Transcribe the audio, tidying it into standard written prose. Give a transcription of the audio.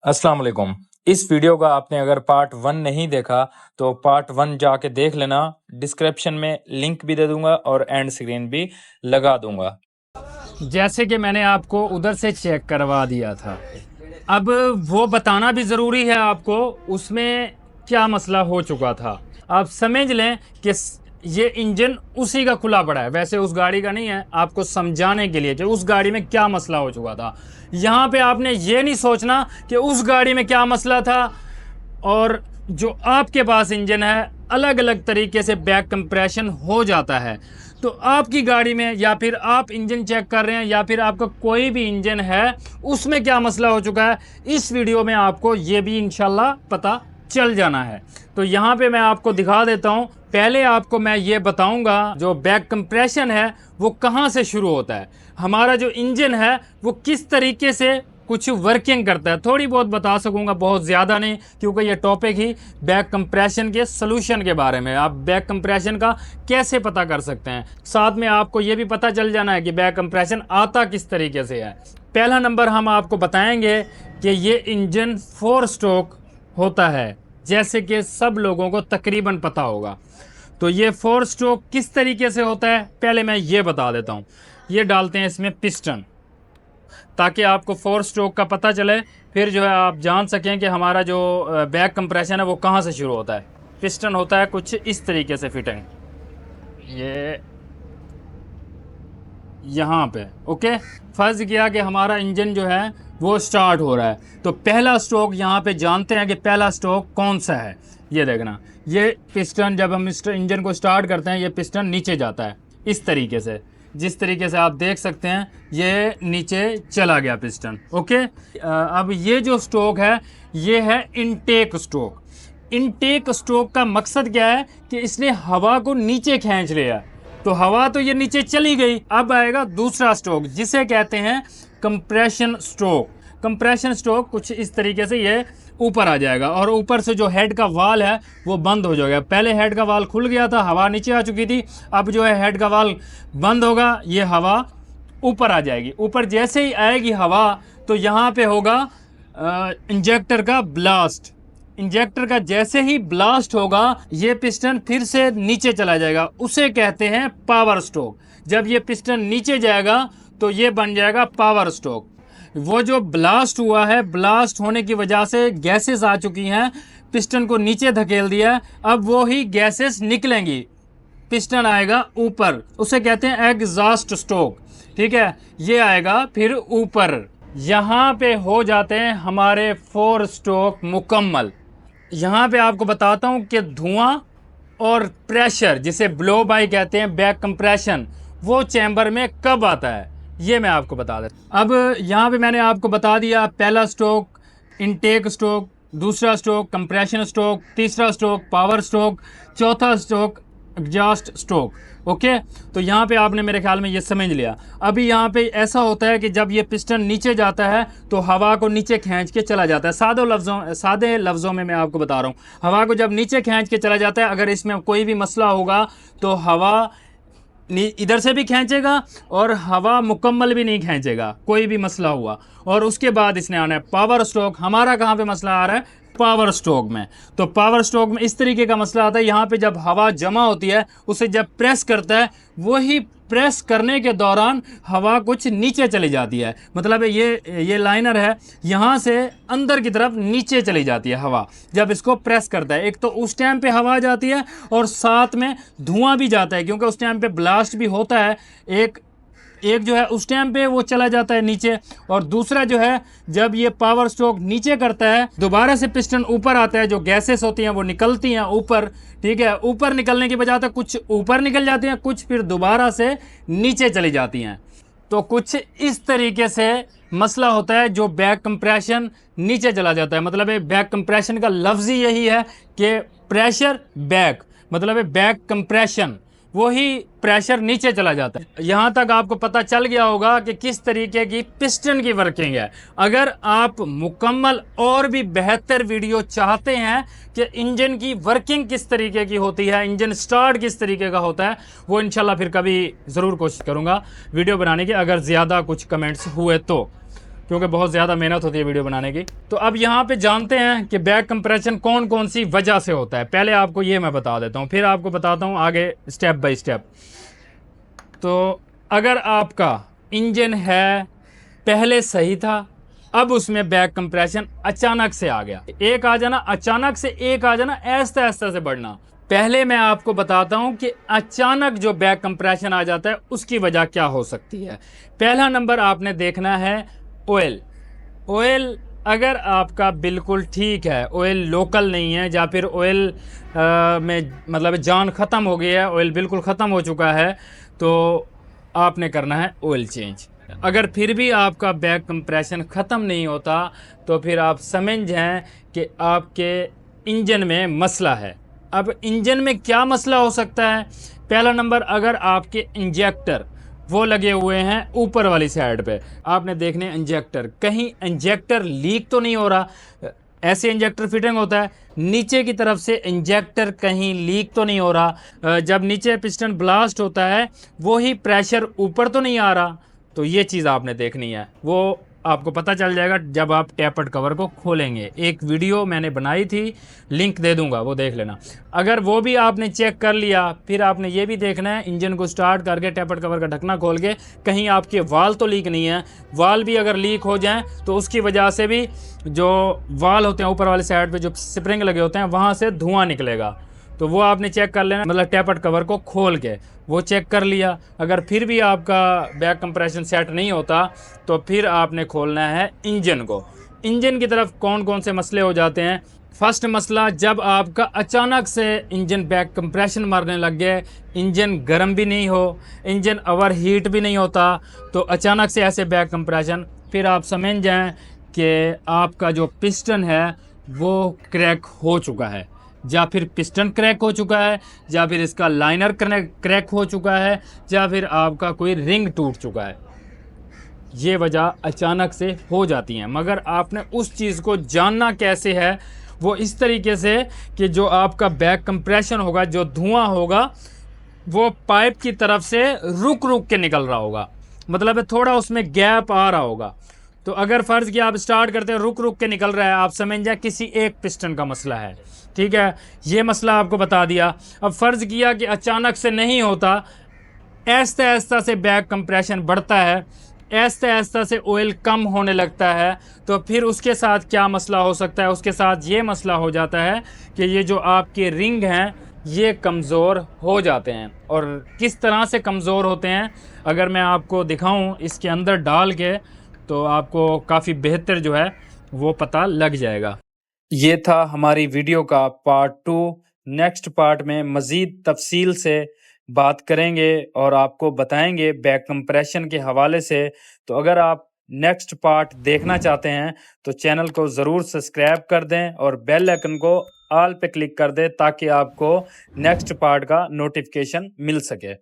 अस्सलाम वालेकुम। इस वीडियो का आपने अगर पार्ट 1 नहीं देखा तो पार्ट 1 जाके देख लेना। डिस्क्रिप्शन में लिंक भी दे दूंगा और एंड स्क्रीन भी लगा दूंगा। जैसे कि मैंने आपको उधर से चेक करवा दिया था, अब वो बताना भी ज़रूरी है आपको उसमें क्या मसला हो चुका था। आप समझ लें कि ये इंजन उसी का खुला पड़ा है, वैसे उस गाड़ी का नहीं है। आपको समझाने के लिए कि उस गाड़ी में क्या मसला हो चुका था। यहाँ पे आपने ये नहीं सोचना कि उस गाड़ी में क्या मसला था और जो आपके पास इंजन है अलग अलग तरीके से बैक कंप्रेशन हो जाता है। तो आपकी गाड़ी में या फिर आप इंजन चेक कर रहे हैं या फिर आपका कोई भी इंजन है उसमें क्या मसला हो चुका है, इस वीडियो में आपको ये भी इंशाल्लाह पता चल जाना है। तो यहाँ पे मैं आपको दिखा देता हूँ। पहले आपको मैं ये बताऊंगा जो बैक कंप्रेशन है वो कहाँ से शुरू होता है, हमारा जो इंजन है वो किस तरीके से कुछ वर्किंग करता है। थोड़ी बहुत बता सकूंगा, बहुत ज़्यादा नहीं, क्योंकि ये टॉपिक ही बैक कंप्रेशन के सलूशन के बारे में। आप बैक कंप्रेशन का कैसे पता कर सकते हैं, साथ में आपको ये भी पता चल जाना है कि बैक कंप्रेशन आता किस तरीके से है। पहला नंबर हम आपको बताएंगे कि ये इंजन 4 स्ट्रोक होता है, जैसे कि सब लोगों को तकरीबन पता होगा। तो ये 4 स्ट्रोक किस तरीके से होता है पहले मैं ये बता देता हूँ। ये डालते हैं इसमें पिस्टन, ताकि आपको 4 स्ट्रोक का पता चले, फिर जो है आप जान सकें कि हमारा जो बैक कंप्रेशन है वो कहाँ से शुरू होता है। पिस्टन होता है कुछ इस तरीके से फिटिंग, ये यहाँ पे। ओके, फर्ज किया कि हमारा इंजन जो है वो स्टार्ट हो रहा है, तो पहला स्ट्रोक यहाँ पे जानते हैं कि पहला स्ट्रोक कौन सा है। ये देखना, ये पिस्टन जब हम इस इंजन को स्टार्ट करते हैं ये पिस्टन नीचे जाता है इस तरीके से, जिस तरीके से आप देख सकते हैं ये नीचे चला गया पिस्टन। ओके, अब ये जो स्ट्रोक है ये है इनटेक स्ट्रोक। इनटेक स्ट्रोक का मकसद क्या है कि इसने हवा को नीचे खींच लिया, तो हवा तो ये नीचे चली गई। अब आएगा दूसरा स्ट्रोक जिसे कहते हैं कंप्रेशन स्ट्रोक। कंप्रेशन स्ट्रोक कुछ इस तरीके से ये ऊपर आ जाएगा और ऊपर से जो हेड का वाल है वो बंद हो जाएगा। पहले हेड का वाल खुल गया था, हवा नीचे आ चुकी थी, अब जो है हेड का वाल बंद होगा, ये हवा ऊपर आ जाएगी। ऊपर जैसे ही आएगी हवा तो यहाँ पे होगा इंजेक्टर का ब्लास्ट। इंजेक्टर का जैसे ही ब्लास्ट होगा ये पिस्टन फिर से नीचे चला जाएगा, उसे कहते हैं पावर स्ट्रोक। जब ये पिस्टन नीचे जाएगा तो ये बन जाएगा पावर स्ट्रोक। वो जो ब्लास्ट हुआ है, ब्लास्ट होने की वजह से गैसेस आ चुकी हैं, पिस्टन को नीचे धकेल दिया, अब वो ही गैसेस निकलेंगी, पिस्टन आएगा ऊपर, उसे कहते हैं एग्जॉस्ट स्ट्रोक। ठीक है, ये आएगा फिर ऊपर। यहाँ पे हो जाते हैं हमारे 4 स्ट्रोक मुकम्मल। यहाँ पे आपको बताता हूँ कि धुआं और प्रेशर जिसे ब्लो बाय कहते हैं, बैक कंप्रेशन, वो चैम्बर में कब आता है ये मैं आपको बता देता। अब यहाँ पे मैंने आपको बता दिया, पहला स्ट्रोक इनटेक स्ट्रोक, दूसरा स्ट्रोक कंप्रेशन स्ट्रोक, तीसरा स्ट्रोक पावर स्ट्रोक, चौथा स्ट्रोक एग्जॉस्ट स्ट्रोक। ओके, तो यहाँ पे आपने मेरे ख्याल में ये समझ लिया। अभी यहाँ पे ऐसा होता है कि जब ये पिस्टन नीचे जाता है तो हवा को नीचे खींच के चला जाता है। सादे लफ्ज़ों में मैं आपको बता रहा हूँ, हवा को जब नीचे खींच के चला जाता है, अगर इसमें कोई भी मसला होगा तो हवा इधर से भी खींचेगा और हवा मुकम्मल भी नहीं खींचेगा, कोई भी मसला हुआ। और उसके बाद इसने आना है पावर स्ट्रोक। हमारा कहाँ पे मसला आ रहा है, पावर स्ट्रोक में। तो पावर स्ट्रोक में इस तरीके का मसला आता है, यहाँ पे जब हवा जमा होती है उसे जब प्रेस करता है, वही प्रेस करने के दौरान हवा कुछ नीचे चली जाती है। मतलब ये लाइनर है, यहाँ से अंदर की तरफ नीचे चली जाती है हवा जब इसको प्रेस करता है। एक तो उस टाइम पे हवा जाती है और साथ में धुआं भी जाता है, क्योंकि उस टाइम पे ब्लास्ट भी होता है। एक जो है उस टाइम पे वो चला जाता है नीचे, और दूसरा जो है जब ये पावर स्ट्रोक नीचे करता है दोबारा से पिस्टन ऊपर आता है, जो गैसेस होती हैं वो निकलती हैं ऊपर। ठीक है, ऊपर निकलने की बजाय तो कुछ ऊपर निकल जाती हैं, कुछ फिर दोबारा से नीचे चली जाती हैं। तो कुछ इस तरीके से मसला होता है जो बैक कंप्रेशन नीचे चला जाता है। मतलब बैक कंप्रेशन का लफ्ज़ ही यही है कि प्रेशर बैक, मतलब बैक कंप्रेशन, वही प्रेशर नीचे चला जाता है। यहाँ तक आपको पता चल गया होगा कि किस तरीके की पिस्टन की वर्किंग है। अगर आप मुकम्मल और भी बेहतर वीडियो चाहते हैं कि इंजन की वर्किंग किस तरीके की होती है, इंजन स्टार्ट किस तरीके का होता है, वो इंशाल्लाह फिर कभी ज़रूर कोशिश करूँगा वीडियो बनाने की, अगर ज़्यादा कुछ कमेंट्स हुए तो। क्योंकि बहुत ज़्यादा मेहनत होती है वीडियो बनाने की। तो अब यहाँ पे जानते हैं कि बैक कंप्रेशन कौन कौन सी वजह से होता है। पहले आपको ये मैं बता देता हूँ, फिर आपको बताता हूँ आगे स्टेप बाय स्टेप। तो अगर आपका इंजन है पहले सही था, अब उसमें बैक कंप्रेशन अचानक से आ गया, एक आ जाना अचानक से, एक आ जाना ऐसा ऐसा से बढ़ना। पहले मैं आपको बताता हूं कि अचानक जो बैक कंप्रेशन आ जाता है उसकी वजह क्या हो सकती है। पहला नंबर आपने देखना है ऑयल। ऑयल अगर आपका बिल्कुल ठीक है, ऑयल लोकल नहीं है, या फिर ऑयल में मतलब जान ख़त्म हो गई है, ऑयल बिल्कुल ख़त्म हो चुका है, तो आपने करना है ऑयल चेंज। अगर फिर भी आपका बैक कंप्रेशन ख़त्म नहीं होता तो फिर आप समझ जाएं कि आपके इंजन में मसला है। अब इंजन में क्या मसला हो सकता है? पहला नंबर, अगर आपके इंजेक्टर वो लगे हुए हैं ऊपर वाली साइड पे, आपने देखने इंजेक्टर, कहीं इंजेक्टर लीक तो नहीं हो रहा। ऐसे इंजेक्टर फिटिंग होता है, नीचे की तरफ से इंजेक्टर कहीं लीक तो नहीं हो रहा। जब नीचे पिस्टन ब्लास्ट होता है वही प्रेशर ऊपर तो नहीं आ रहा। तो ये चीज़ आपने देखनी है, वो आपको पता चल जाएगा जब आप टैपर्ड कवर को खोलेंगे। एक वीडियो मैंने बनाई थी, लिंक दे दूंगा, वो देख लेना। अगर वो भी आपने चेक कर लिया, फिर आपने ये भी देखना है इंजन को स्टार्ट करके टैपर्ड कवर का ढकना खोल के कहीं आपके वाल तो लीक नहीं है। वाल भी अगर लीक हो जाएं तो उसकी वजह से भी जो वाल होते हैं ऊपर वाले साइड पे जो स्प्रिंग लगे होते हैं वहाँ से धुआं निकलेगा। तो वो आपने चेक कर लेना, मतलब टैपर्ड कवर को खोल के वो चेक कर लिया। अगर फिर भी आपका बैक कंप्रेशन सेट नहीं होता तो फिर आपने खोलना है इंजन को। इंजन की तरफ कौन कौन से मसले हो जाते हैं? फर्स्ट मसला, जब आपका अचानक से इंजन बैक कंप्रेशन मारने लग गए, इंजन गर्म भी नहीं हो, इंजन ओवर हीट भी नहीं होता, तो अचानक से ऐसे बैक कंप्रेशन, फिर आप समझ जाएं कि आपका जो पिस्टन है वो क्रैक हो चुका है, या फिर पिस्टन क्रैक हो चुका है, या फिर इसका लाइनर क्रैक हो चुका है, या फिर आपका कोई रिंग टूट चुका है। ये वजह अचानक से हो जाती हैं, मगर आपने उस चीज़ को जानना कैसे है? वो इस तरीके से कि जो आपका बैक कंप्रेशन होगा, जो धुआं होगा, वो पाइप की तरफ से रुक रुक के निकल रहा होगा, मतलब थोड़ा उसमें गैप आ रहा होगा। तो अगर फ़र्ज़ किया आप स्टार्ट करते हैं रुक रुक के निकल रहा है, आप समझ जाए किसी एक पिस्टन का मसला है। ठीक है, ये मसला आपको बता दिया। अब फ़र्ज़ किया कि अचानक से नहीं होता, ऐसा ऐसा से बैक कंप्रेशन बढ़ता है, ऐसा ऐसा से ऑयल कम होने लगता है, तो फिर उसके साथ क्या मसला हो सकता है? उसके साथ ये मसला हो जाता है कि ये जो आपके रिंग हैं ये कमज़ोर हो जाते हैं। और किस तरह से कमज़ोर होते हैं अगर मैं आपको दिखाऊं इसके अंदर डाल के, तो आपको काफ़ी बेहतर जो है वो पता लग जाएगा। ये था हमारी वीडियो का पार्ट 2। नेक्स्ट पार्ट में मज़ीद तफसील से बात करेंगे और आपको बताएंगे बैक कंप्रेशन के हवाले से। तो अगर आप नेक्स्ट पार्ट देखना चाहते हैं तो चैनल को ज़रूर सब्सक्राइब कर दें और बेल आइकन को ऑल पे क्लिक कर दें ताकि आपको नेक्स्ट पार्ट का नोटिफिकेशन मिल सके।